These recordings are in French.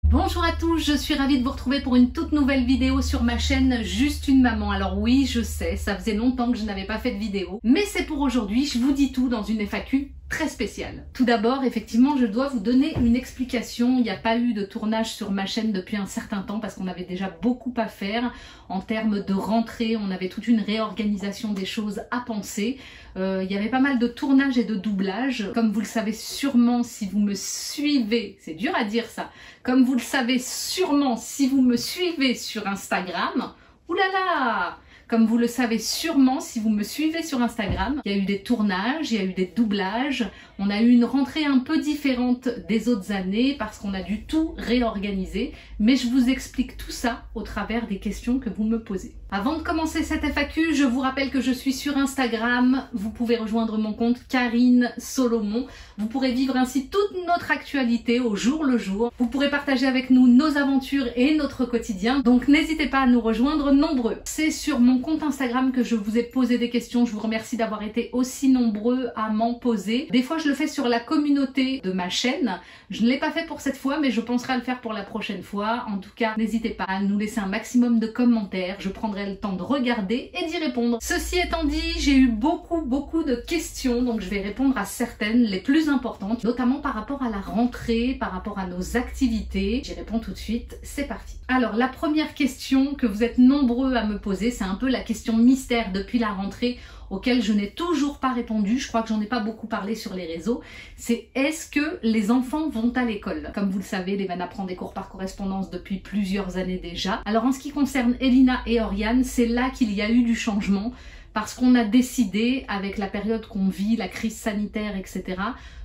Bonjour à tous, je suis ravie de vous retrouver pour une toute nouvelle vidéo sur ma chaîne Juste une maman. Alors oui, je sais, ça faisait longtemps que je n'avais pas fait de vidéo, mais c'est pour aujourd'hui, je vous dis tout dans une FAQ très spéciale. Tout d'abord, effectivement, je dois vous donner une explication. Il n'y a pas eu de tournage sur ma chaîne depuis un certain temps parce qu'on avait déjà beaucoup à faire en termes de rentrée. On avait toute une réorganisation des choses à penser. Il y avait pas mal de tournage et de doublage. Comme vous le savez sûrement si vous me suivez, c'est dur à dire ça, comme vous le savez sûrement si vous me suivez sur Instagram, oulala! Comme vous le savez sûrement, si vous me suivez sur Instagram, il y a eu des tournages, il y a eu des doublages, on a eu une rentrée un peu différente des autres années parce qu'on a dû tout réorganiser, mais je vous explique tout ça au travers des questions que vous me posez. Avant de commencer cette FAQ, je vous rappelle que je suis sur Instagram, vous pouvez rejoindre mon compte Karine Solomon, vous pourrez vivre ainsi toute notre actualité au jour le jour, vous pourrez partager avec nous nos aventures et notre quotidien, donc n'hésitez pas à nous rejoindre nombreux. C'est sur mon compte Instagram que je vous ai posé des questions, je vous remercie d'avoir été aussi nombreux à m'en poser. Des fois je le fais sur la communauté de ma chaîne, je ne l'ai pas fait pour cette fois mais je penserai à le faire pour la prochaine fois. En tout cas, n'hésitez pas à nous laisser un maximum de commentaires, je prendrai le temps de regarder et d'y répondre. Ceci étant dit, j'ai eu beaucoup de questions, donc je vais répondre à certaines, les plus importantes, notamment par rapport à la rentrée, par rapport à nos activités. J'y réponds tout de suite, c'est parti. Alors la première question que vous êtes nombreux à me poser, c'est un peu la question mystère depuis la rentrée auquel je n'ai toujours pas répondu, je crois que j'en ai pas beaucoup parlé sur les réseaux, c'est est-ce que les enfants vont à l'école? Comme vous le savez, Levana prend des cours par correspondance depuis plusieurs années déjà. Alors en ce qui concerne Elina et Oriane, c'est là qu'il y a eu du changement, parce qu'on a décidé, avec la période qu'on vit, la crise sanitaire, etc.,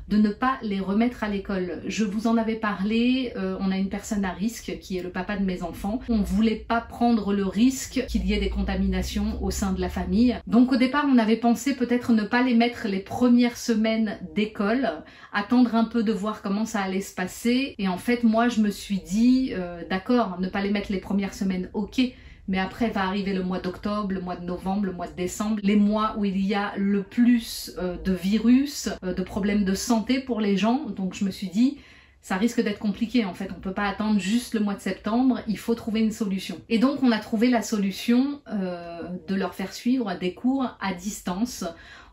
de ne pas les remettre à l'école. Je vous en avais parlé, on a une personne à risque qui est le papa de mes enfants. On voulait pas prendre le risque qu'il y ait des contaminations au sein de la famille. Donc au départ, on avait pensé peut-être ne pas les mettre les premières semaines d'école, attendre un peu de voir comment ça allait se passer. Et en fait, moi, je me suis dit, d'accord, ne pas les mettre les premières semaines, ok, mais après va arriver le mois d'octobre, le mois de novembre, le mois de décembre, les mois où il y a le plus de virus, de problèmes de santé pour les gens. Donc je me suis dit, ça risque d'être compliqué en fait, on peut pas attendre juste le mois de septembre, il faut trouver une solution. Et donc on a trouvé la solution de leur faire suivre des cours à distance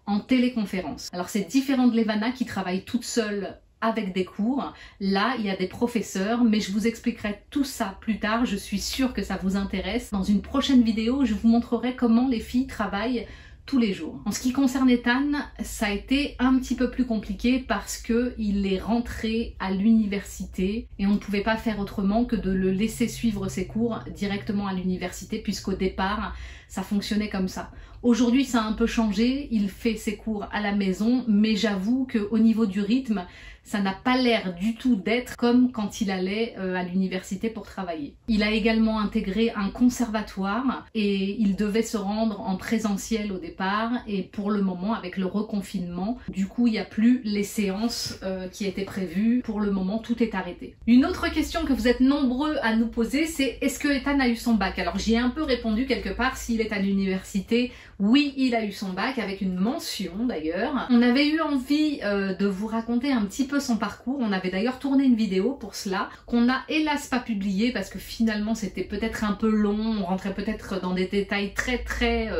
en téléconférence. Alors c'est différent de Levana qui travaille toute seule avec des cours. Là, il y a des professeurs, mais je vous expliquerai tout ça plus tard. Je suis sûre que ça vous intéresse. Dans une prochaine vidéo, je vous montrerai comment les filles travaillent tous les jours. En ce qui concerne Ethan, ça a été un petit peu plus compliqué parce que il est rentré à l'université et on ne pouvait pas faire autrement que de le laisser suivre ses cours directement à l'université puisqu'au départ, ça fonctionnait comme ça. Aujourd'hui, ça a un peu changé, il fait ses cours à la maison, mais j'avoue qu'au niveau du rythme, ça n'a pas l'air du tout d'être comme quand il allait à l'université pour travailler. Il a également intégré un conservatoire et il devait se rendre en présentiel au départ et pour le moment, avec le reconfinement, du coup, il n'y a plus les séances qui étaient prévues. Pour le moment, tout est arrêté. Une autre question que vous êtes nombreux à nous poser, c'est est-ce que Ethan a eu son bac? Alors j'y ai un peu répondu quelque part, s'il est à l'université, oui, il a eu son bac avec une mention d'ailleurs. On avait eu envie de vous raconter un petit peu son parcours. On avait d'ailleurs tourné une vidéo pour cela, qu'on n'a hélas pas publiée parce que finalement c'était peut-être un peu long, on rentrait peut-être dans des détails très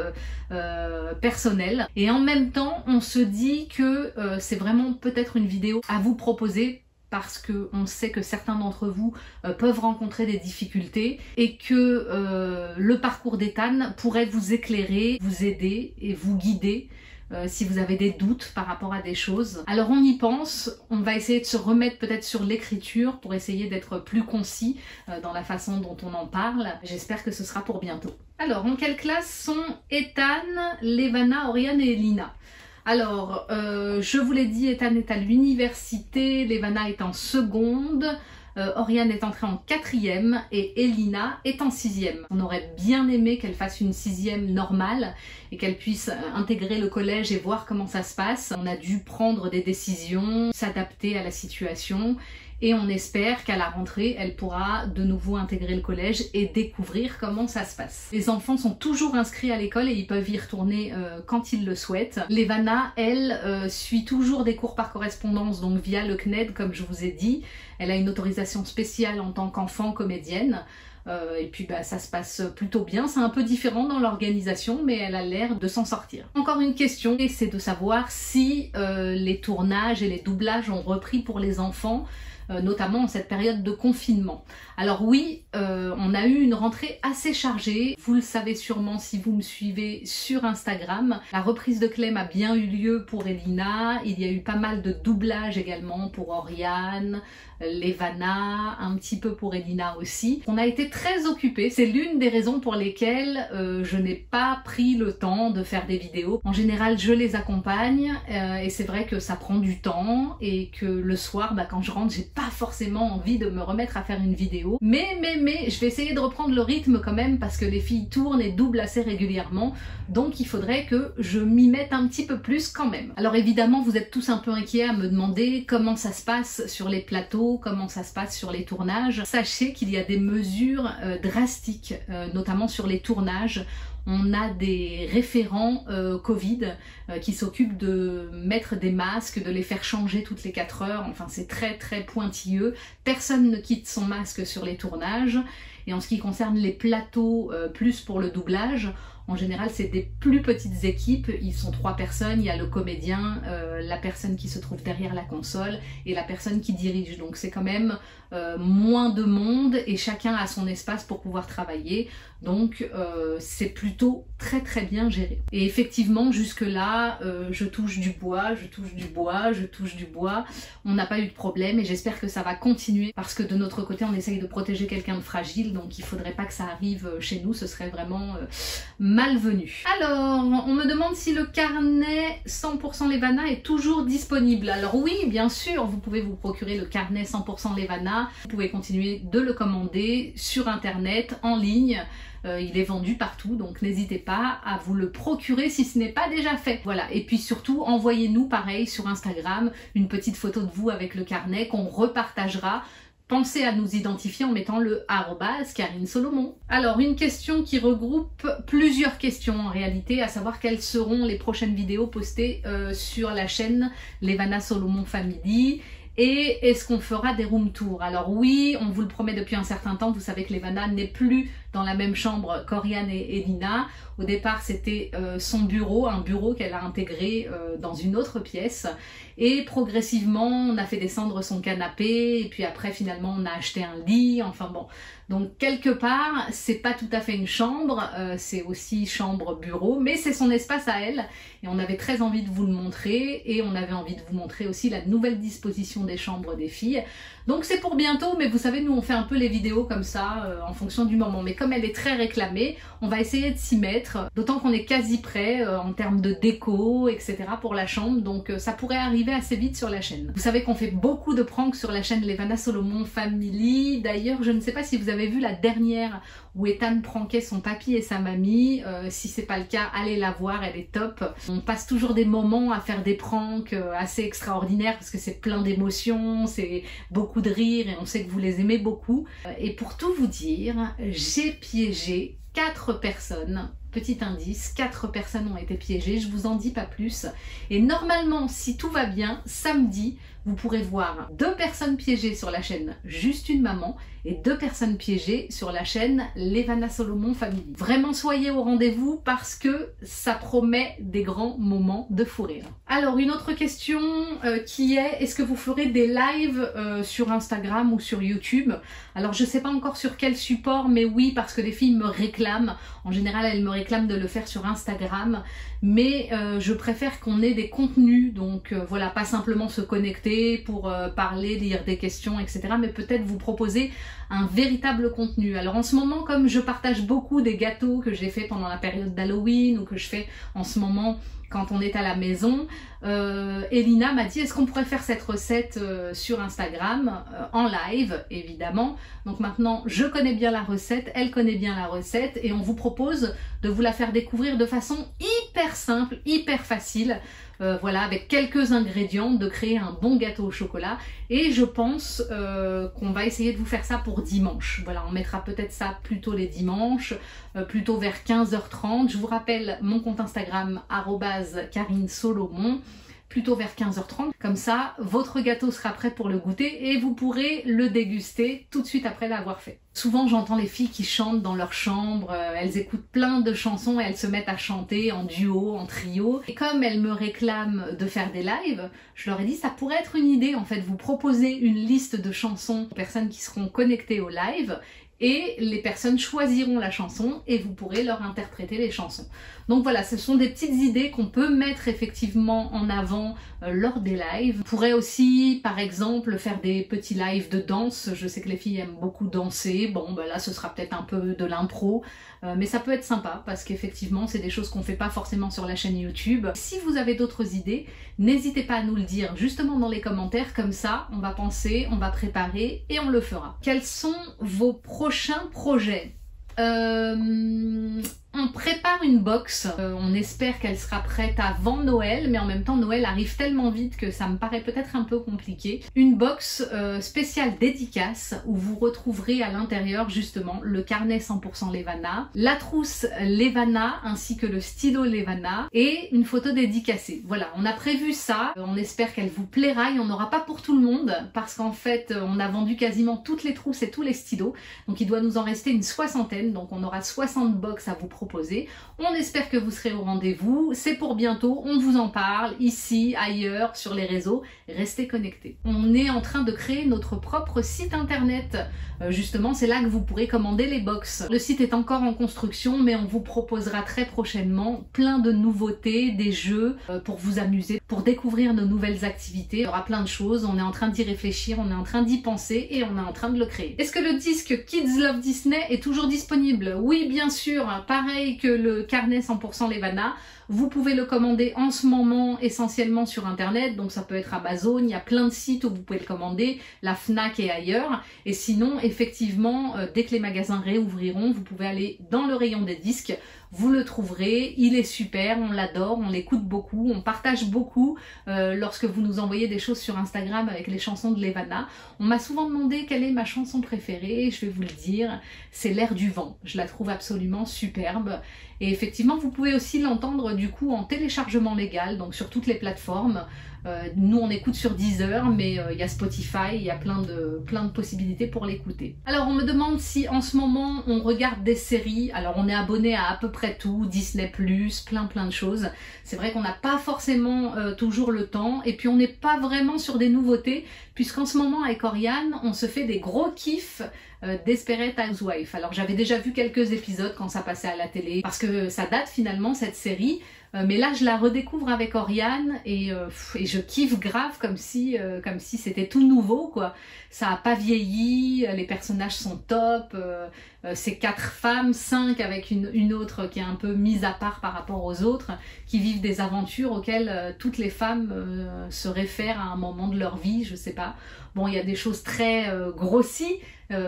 personnels. Et en même temps, on se dit que c'est vraiment peut-être une vidéo à vous proposer parce qu'on sait que certains d'entre vous peuvent rencontrer des difficultés et que le parcours d'Ethan pourrait vous éclairer, vous aider et vous guider si vous avez des doutes par rapport à des choses. Alors on y pense, on va essayer de se remettre peut-être sur l'écriture pour essayer d'être plus concis dans la façon dont on en parle. J'espère que ce sera pour bientôt. Alors, en quelle classe sont Ethan, Levana, Oriane et Elina? Alors, je vous l'ai dit, Ethan est à l'université, Levana est en seconde, Oriane est entrée en 4e et Elina est en 6e. On aurait bien aimé qu'elle fasse une 6e normale et qu'elle puisse intégrer le collège et voir comment ça se passe. On a dû prendre des décisions, s'adapter à la situation et on espère qu'à la rentrée, elle pourra de nouveau intégrer le collège et découvrir comment ça se passe. Les enfants sont toujours inscrits à l'école et ils peuvent y retourner quand ils le souhaitent. Levana, elle, suit toujours des cours par correspondance, donc via le CNED, comme je vous ai dit. Elle a une autorisation spéciale en tant qu'enfant comédienne. Et puis ça se passe plutôt bien, c'est un peu différent dans l'organisation, mais elle a l'air de s'en sortir. Encore une question, et c'est de savoir si les tournages et les doublages ont repris pour les enfants, notamment en cette période de confinement. Alors oui, on a eu une rentrée assez chargée, vous le savez sûrement si vous me suivez sur Instagram. La reprise de Clem a bien eu lieu pour Elina, il y a eu pas mal de doublages également pour Oriane, Levana, un petit peu pour Elina aussi. On a été très occupés, c'est l'une des raisons pour lesquelles je n'ai pas pris le temps de faire des vidéos. En général, je les accompagne et c'est vrai que ça prend du temps et que le soir, quand je rentre, j'ai pas forcément envie de me remettre à faire une vidéo. Mais je vais essayer de reprendre le rythme quand même parce que les filles tournent et doublent assez régulièrement. Donc il faudrait que je m'y mette un petit peu plus quand même. Alors évidemment, vous êtes tous un peu inquiets à me demander comment ça se passe sur les plateaux, comment ça se passe sur les tournages. Sachez qu'il y a des mesures drastiques, notamment sur les tournages. On a des référents Covid qui s'occupent de mettre des masques, de les faire changer toutes les 4 heures. Enfin, c'est très pointilleux. Personne ne quitte son masque sur les tournages. Et en ce qui concerne les plateaux, plus pour le doublage, en général, c'est des plus petites équipes. Ils sont 3 personnes. Il y a le comédien, la personne qui se trouve derrière la console et la personne qui dirige. Donc c'est quand même moins de monde et chacun a son espace pour pouvoir travailler. Donc c'est plutôt très bien géré. Et effectivement, jusque-là, je touche du bois, je touche du bois, je touche du bois. On n'a pas eu de problème et j'espère que ça va continuer parce que de notre côté, on essaye de protéger quelqu'un de fragile. Donc il faudrait pas que ça arrive chez nous. Ce serait vraiment malvenu. Alors, on me demande si le carnet 100% Levana est toujours disponible. Alors oui, bien sûr, vous pouvez vous procurer le carnet 100% Levana. Vous pouvez continuer de le commander sur internet, en ligne. Il est vendu partout, donc n'hésitez pas à vous le procurer si ce n'est pas déjà fait. Voilà, et puis surtout, envoyez-nous pareil sur Instagram une petite photo de vous avec le carnet qu'on repartagera. Pensez à nous identifier en mettant le @Karine Solomon. Alors, une question qui regroupe plusieurs questions en réalité, à savoir quelles seront les prochaines vidéos postées sur la chaîne Levana Solomon Family. Et est-ce qu'on fera des room tours? Alors oui, on vous le promet depuis un certain temps, vous savez que Levana n'est plus dans la même chambre qu'Oriane et Elina. Au départ, c'était son bureau, un bureau qu'elle a intégré dans une autre pièce. Et progressivement, on a fait descendre son canapé, et puis après, finalement, on a acheté un lit, enfin bon. Donc, quelque part, c'est pas tout à fait une chambre, c'est aussi chambre-bureau, mais c'est son espace à elle. Et on avait très envie de vous le montrer, et on avait envie de vous montrer aussi la nouvelle disposition des chambres des filles. Donc, c'est pour bientôt, mais vous savez, nous, on fait un peu les vidéos comme ça, en fonction du moment. Mais comme elle est très réclamée, on va essayer de s'y mettre, d'autant qu'on est quasi prêt en termes de déco, etc. pour la chambre, donc ça pourrait arriver assez vite sur la chaîne. Vous savez qu'on fait beaucoup de pranks sur la chaîne Levana Solomon Family. D'ailleurs, je ne sais pas si vous avez vu la dernière où Ethan prankait son papy et sa mamie. Si c'est pas le cas, allez la voir, elle est top. On passe toujours des moments à faire des pranks assez extraordinaires parce que c'est plein d'émotions, c'est beaucoup de rire et on sait que vous les aimez beaucoup. Et pour tout vous dire, j'ai piégé 4 personnes. Petit indice, 4 personnes ont été piégées, je vous en dis pas plus. Et normalement, si tout va bien, samedi, vous pourrez voir 2 personnes piégées sur la chaîne Juste une maman et 2 personnes piégées sur la chaîne Levana Solomon Family. Vraiment soyez au rendez-vous parce que ça promet des grands moments de fou rire. Alors une autre question qui est, est-ce que vous ferez des lives sur Instagram ou sur YouTube? Alors je sais pas encore sur quel support, mais oui, parce que les filles me réclament. En général, elles me réclament de le faire sur Instagram, mais je préfère qu'on ait des contenus, donc voilà, pas simplement se connecter pour parler, lire des questions, etc. mais peut-être vous proposer un véritable contenu. Alors en ce moment, comme je partage beaucoup des gâteaux que j'ai fait pendant la période d'Halloween ou que je fais en ce moment quand on est à la maison, Elina m'a dit est-ce qu'on pourrait faire cette recette sur Instagram en live évidemment. Donc maintenant je connais bien la recette, elle connaît bien la recette et on vous propose de vous la faire découvrir de façon hyper simple, hyper facile. Voilà, avec quelques ingrédients, de créer un bon gâteau au chocolat. Et je pense qu'on va essayer de vous faire ça pour dimanche. Voilà, on mettra peut-être ça plutôt les dimanches, plutôt vers 15h30. Je vous rappelle mon compte Instagram @KarineSolomon. Plutôt vers 15h30, comme ça votre gâteau sera prêt pour le goûter et vous pourrez le déguster tout de suite après l'avoir fait. Souvent j'entends les filles qui chantent dans leur chambre, elles écoutent plein de chansons et elles se mettent à chanter en duo, en trio. Et comme elles me réclament de faire des lives, je leur ai dit ça pourrait être une idée en fait, vous proposer une liste de chansons aux personnes qui seront connectées au live et les personnes choisiront la chanson et vous pourrez leur interpréter les chansons. Donc voilà, ce sont des petites idées qu'on peut mettre effectivement en avant lors des lives. On pourrait aussi par exemple faire des petits lives de danse, je sais que les filles aiment beaucoup danser, bon ben là ce sera peut-être un peu de l'impro, mais ça peut être sympa parce qu'effectivement c'est des choses qu'on fait pas forcément sur la chaîne YouTube. Si vous avez d'autres idées, n'hésitez pas à nous le dire justement dans les commentaires, comme ça on va penser, on va préparer et on le fera. Quels sont vos prochains projets? On prépare une box, on espère qu'elle sera prête avant Noël, mais en même temps Noël arrive tellement vite que ça me paraît peut-être un peu compliqué. Une box spéciale dédicace où vous retrouverez à l'intérieur justement le carnet 100% Levana, la trousse Levana ainsi que le stylo Levana et une photo dédicacée. Voilà, on a prévu ça, on espère qu'elle vous plaira. Il n'y en aura pas pour tout le monde parce qu'en fait on a vendu quasiment toutes les trousses et tous les stylos, donc il doit nous en rester une soixantaine, donc on aura 60 box à vous proposer. On espère que vous serez au rendez-vous, c'est pour bientôt, on vous en parle ici, ailleurs, sur les réseaux, restez connectés. On est en train de créer notre propre site internet, justement c'est là que vous pourrez commander les box. Le site est encore en construction mais on vous proposera très prochainement plein de nouveautés, des jeux pour vous amuser, pour découvrir nos nouvelles activités. Il y aura plein de choses, on est en train d'y réfléchir, on est en train d'y penser et on est en train de le créer. Est-ce que le disque Kids Love Disney est toujours disponible? Oui bien sûr, pareil que le carnet 100% Levana. Vous pouvez le commander en ce moment essentiellement sur internet, donc ça peut être Amazon, il y a plein de sites où vous pouvez le commander, la Fnac et ailleurs. Et sinon, effectivement, dès que les magasins réouvriront, vous pouvez aller dans le rayon des disques, vous le trouverez, il est super, on l'adore, on l'écoute beaucoup, on partage beaucoup lorsque vous nous envoyez des choses sur Instagram avec les chansons de Levana. On m'a souvent demandé quelle est ma chanson préférée, je vais vous le dire, c'est L'air du vent. Je la trouve absolument superbe. Et effectivement, vous pouvez aussi l'entendre du coup en téléchargement légal, donc sur toutes les plateformes. Nous on écoute sur Deezer, mais il y a Spotify, il y a plein de possibilités pour l'écouter. Alors on me demande si en ce moment on regarde des séries. Alors on est abonné à peu près tout, Disney+, plein de choses. C'est vrai qu'on n'a pas forcément toujours le temps, et puis on n'est pas vraiment sur des nouveautés, puisqu'en ce moment avec Oriane, on se fait des gros kiffs Desperate Housewives. Alors j'avais déjà vu quelques épisodes quand ça passait à la télé, parce que ça date finalement cette série, mais là je la redécouvre avec Oriane et je kiffe grave comme si c'était tout nouveau quoi. Ça a pas vieilli, les personnages sont top, c'est 4 femmes, 5 avec une autre qui est un peu mise à part par rapport aux autres, qui vivent des aventures auxquelles toutes les femmes se réfèrent à un moment de leur vie, je sais pas. Bon, il y a des choses très grossies,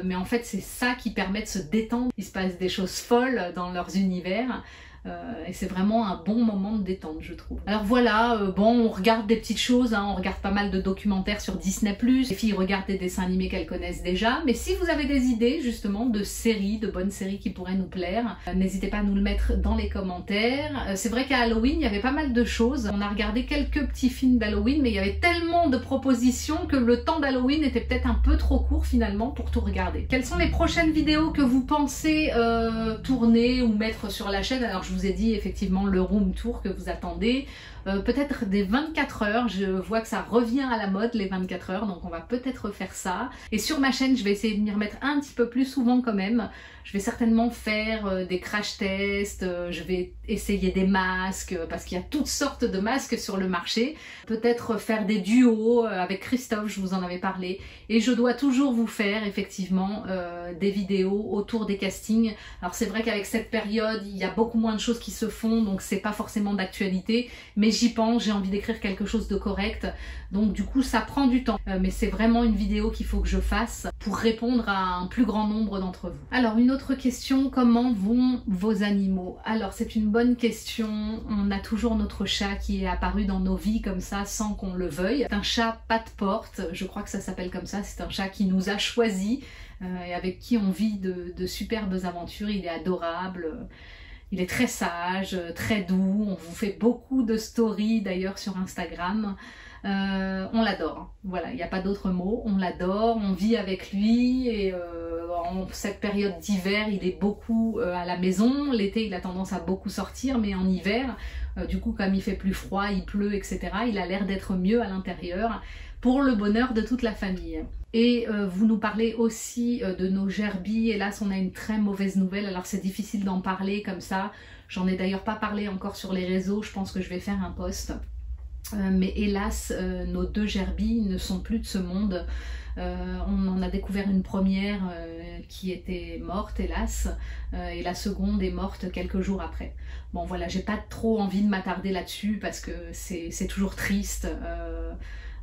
mais en fait c'est ça qui permet de se détendre. Il se passe des choses folles dans leurs univers. Et c'est vraiment un bon moment de détente je trouve. Alors voilà, bon on regarde des petites choses, hein, on regarde pas mal de documentaires sur Disney+, les filles regardent des dessins animés qu'elles connaissent déjà, mais si vous avez des idées justement de séries, de bonnes séries qui pourraient nous plaire, n'hésitez pas à nous le mettre dans les commentaires. C'est vrai qu'à Halloween il y avait pas mal de choses, on a regardé quelques petits films d'Halloween, mais il y avait tellement de propositions que le temps d'Halloween était peut-être un peu trop court finalement pour tout regarder. Quelles sont les prochaines vidéos que vous pensez tourner ou mettre sur la chaîne? Alors je vous ai dit effectivement le room tour que vous attendez, peut-être des 24 heures, je vois que ça revient à la mode les 24 heures, donc on va peut-être faire ça. Et sur ma chaîne je vais essayer de m'y remettre un petit peu plus souvent quand même. Je vais certainement faire des crash tests, je vais essayer des masques, parce qu'il y a toutes sortes de masques sur le marché. Peut-être faire des duos avec Christophe, je vous en avais parlé. Et je dois toujours vous faire effectivement des vidéos autour des castings. Alors c'est vrai qu'avec cette période, il y a beaucoup moins de de choses qui se font, donc c'est pas forcément d'actualité, mais j'y pense, j'ai envie d'écrire quelque chose de correct, donc du coup ça prend du temps, mais c'est vraiment une vidéo qu'il faut que je fasse pour répondre à un plus grand nombre d'entre vous. Alors une autre question, comment vont vos animaux? Alors c'est une bonne question, on a toujours notre chat qui est apparu dans nos vies comme ça sans qu'on le veuille. C'est un chat pas de porte, je crois que ça s'appelle comme ça, c'est un chat qui nous a choisis et avec qui on vit de superbes aventures, il est adorable. Il est très sage, très doux, on vous fait beaucoup de stories d'ailleurs sur Instagram. On l'adore, voilà, il n'y a pas d'autre mot, on l'adore, on vit avec lui et en cette période d'hiver il est beaucoup à la maison, l'été il a tendance à beaucoup sortir mais en hiver, du coup comme il fait plus froid, il pleut etc, il a l'air d'être mieux à l'intérieur pour le bonheur de toute la famille. Et vous nous parlez aussi de nos gerbilles, hélas on a une très mauvaise nouvelle, alors c'est difficile d'en parler comme ça, j'en ai d'ailleurs pas parlé encore sur les réseaux, je pense que je vais faire un post. Mais hélas, nos 2 gerbilles ne sont plus de ce monde. On en a découvert une première qui était morte, hélas, et la seconde est morte quelques jours après. Bon voilà, j'ai pas trop envie de m'attarder là-dessus parce que c'est toujours triste.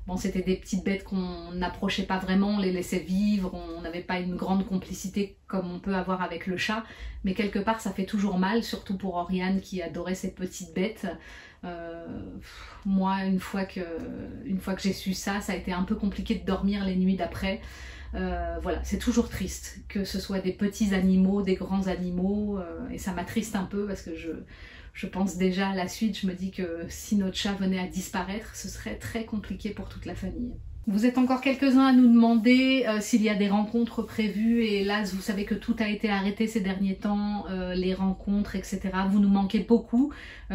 Bon, c'était des petites bêtes qu'on n'approchait pas vraiment, on les laissait vivre, on n'avait pas une grande complicité comme on peut avoir avec le chat, mais quelque part ça fait toujours mal, surtout pour Oriane qui adorait ces petites bêtes. Moi, une fois que j'ai su ça, ça a été un peu compliqué de dormir les nuits d'après. Voilà, c'est toujours triste, que ce soit des petits animaux, des grands animaux, et ça m'attriste un peu parce que je pense déjà à la suite, je me dis que si notre chat venait à disparaître, ce serait très compliqué pour toute la famille. Vous êtes encore quelques-uns à nous demander s'il y a des rencontres prévues, et hélas vous savez que tout a été arrêté ces derniers temps, les rencontres etc. Vous nous manquez beaucoup,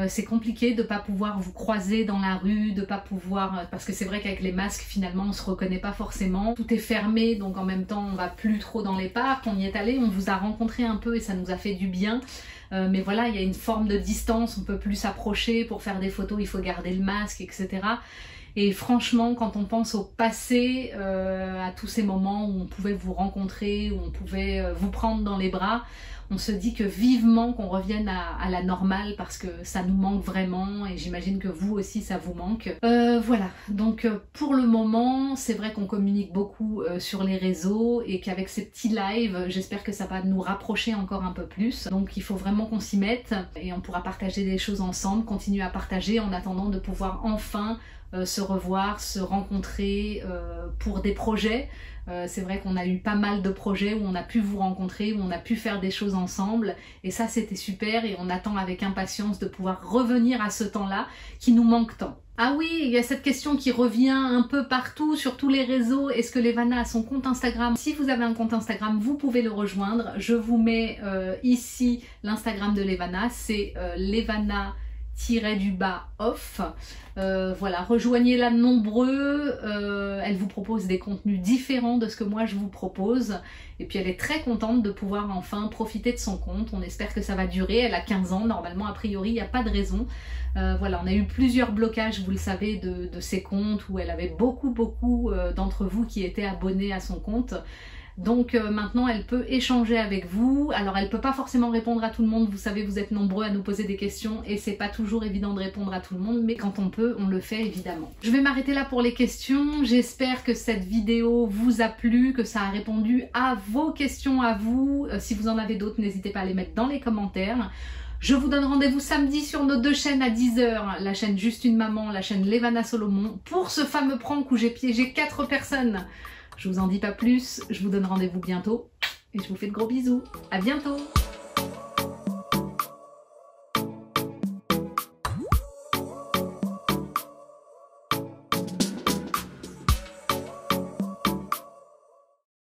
c'est compliqué de ne pas pouvoir vous croiser dans la rue, de pas pouvoir, parce que c'est vrai qu'avec les masques finalement on se reconnaît pas forcément, tout est fermé donc en même temps on va plus trop dans les parcs, on y est allé, on vous a rencontré un peu et ça nous a fait du bien. Mais voilà, il y a une forme de distance, on peut plus s'approcher, pour faire des photos il faut garder le masque etc. Et franchement, quand on pense au passé, à tous ces moments où on pouvait vous rencontrer, où on pouvait vous prendre dans les bras, on se dit que vivement qu'on revienne à la normale parce que ça nous manque vraiment et j'imagine que vous aussi ça vous manque. Voilà, donc pour le moment, c'est vrai qu'on communique beaucoup sur les réseaux et qu'avec ces petits lives, j'espère que ça va nous rapprocher encore un peu plus. Donc il faut vraiment qu'on s'y mette et on pourra partager des choses ensemble, continuer à partager en attendant de pouvoir enfin se revoir, se rencontrer pour des projets. C'est vrai qu'on a eu pas mal de projets où on a pu vous rencontrer, où on a pu faire des choses ensemble et ça c'était super et on attend avec impatience de pouvoir revenir à ce temps-là qui nous manque tant. Ah oui, il y a cette question qui revient un peu partout sur tous les réseaux, est-ce que Levana a son compte Instagram? Si vous avez un compte Instagram, vous pouvez le rejoindre, je vous mets ici l'Instagram de Levana, c'est Levana _off. Voilà, rejoignez-la nombreux, elle vous propose des contenus différents de ce que moi je vous propose et puis elle est très contente de pouvoir enfin profiter de son compte. On espère que ça va durer, elle a 15 ans normalement, a priori il n'y a pas de raison. Voilà, on a eu plusieurs blocages, vous le savez, de ses comptes où elle avait beaucoup d'entre vous qui étaient abonnés à son compte. Donc maintenant elle peut échanger avec vous, alors elle peut pas forcément répondre à tout le monde, vous savez vous êtes nombreux à nous poser des questions et c'est pas toujours évident de répondre à tout le monde, mais quand on peut on le fait évidemment. Je vais m'arrêter là pour les questions, j'espère que cette vidéo vous a plu, que ça a répondu à vos questions à vous, si vous en avez d'autres n'hésitez pas à les mettre dans les commentaires. Je vous donne rendez-vous samedi sur nos 2 chaînes à 10 h, la chaîne Juste une Maman, la chaîne Levana Solomon, pour ce fameux prank où j'ai piégé 4 personnes. Je vous en dis pas plus, je vous donne rendez-vous bientôt et je vous fais de gros bisous. À bientôt!